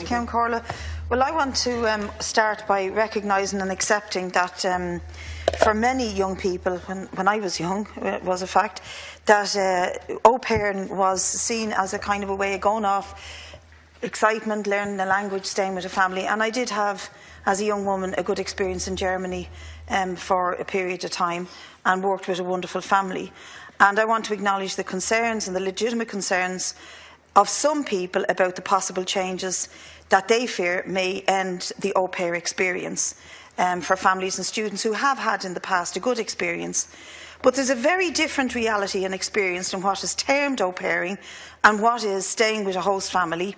Count Corla. Well, I want to start by recognising and accepting that for many young people, when I was young, it was a fact, that au pairing was seen as a kind of a way of going off, excitement, learning a language, staying with a family. And I did have, as a young woman, a good experience in Germany for a period of time and worked with a wonderful family. And I want to acknowledge the concerns and the legitimate concerns of some people about the possible changes that they fear may end the au pair experience for families and students who have had in the past a good experience. But there's a very different reality and experience in what is termed au pairing and what is staying with a host family.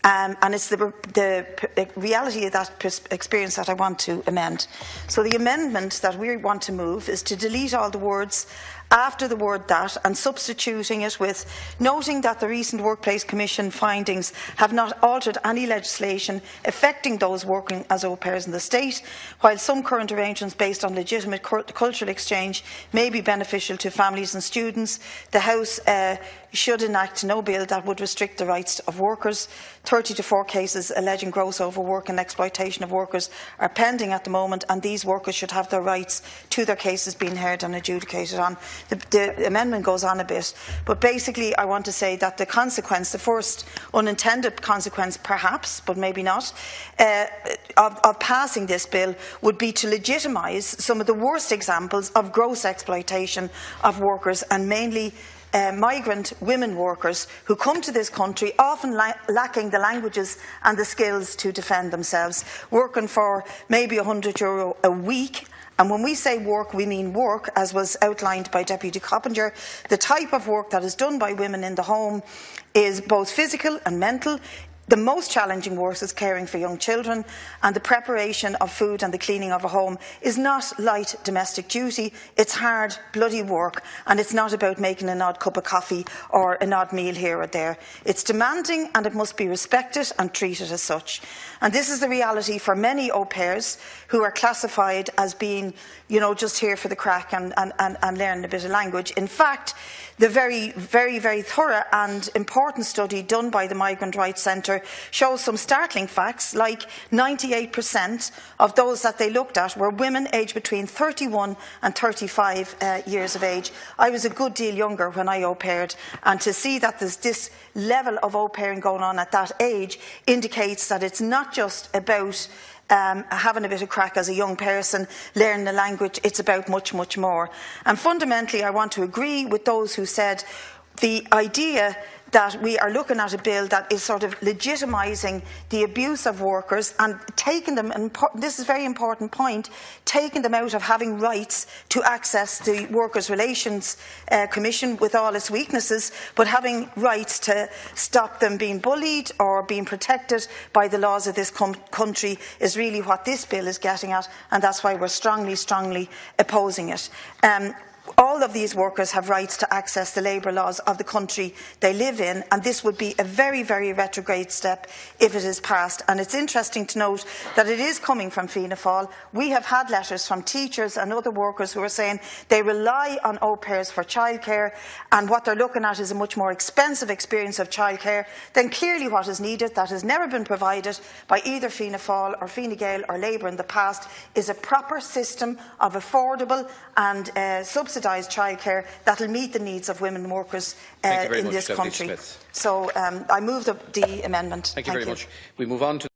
And it's the reality of that experience that I want to amend. So the amendment that we want to move is to delete all the words after the word that and substituting it with noting that the recent Workplace Commission findings have not altered any legislation affecting those working as au pairs in the state, while some current arrangements based on legitimate cultural exchange may be beneficial to families and students. The House should enact no bill that would restrict the rights of workers. 34 cases alleging gross overwork and exploitation of workers are pending at the moment, and these workers should have their rights to their cases being heard and adjudicated on. The amendment goes on a bit, but basically I want to say that the consequence, the first unintended consequence perhaps, but maybe not, of passing this bill would be to legitimise some of the worst examples of gross exploitation of workers, and mainly migrant women workers who come to this country often lacking the languages and the skills to defend themselves, working for maybe €100 a week. And when we say work, we mean work, as was outlined by Deputy Coppinger. The type of work that is done by women in the home is both physical and mental. The most challenging work is caring for young children, and the preparation of food and the cleaning of a home is not light domestic duty. It's hard, bloody work, and it's not about making an odd cup of coffee or an odd meal here or there. It's demanding, and it must be respected and treated as such. And this is the reality for many au pairs who are classified as being, you know, just here for the crack and learning a bit of language. In fact, the very thorough and important study done by the Migrant Rights Centre shows some startling facts, like 98% of those that they looked at were women aged between 31 and 35 years of age. I was a good deal younger when I au paired, and to see that there's this level of au pairing going on at that age indicates that it's not just about having a bit of crack as a young person, learning the language. It's about much, much more. And fundamentally, I want to agree with those who said the idea that we are looking at a bill that is sort of legitimising the abuse of workers and taking them, and this is a very important point, taking them out of having rights to access the Workers' Relations Commission with all its weaknesses, but having rights to stop them being bullied or being protected by the laws of this country is really what this bill is getting at, and that's why we're strongly opposing it. All of these workers have rights to access the labour laws of the country they live in, and this would be a very retrograde step if it is passed. And it's interesting to note that it is coming from Fianna Fáil. We have had letters from teachers and other workers who are saying they rely on au pairs for childcare, and what they're looking at is a much more expensive experience of childcare than clearly what is needed, that has never been provided by either Fianna Fáil or Fine Gael or Labour in the past, is a proper system of affordable and subsidised childcare that will meet the needs of women workers in this country. So I move the amendment. Thank you very much. We move on to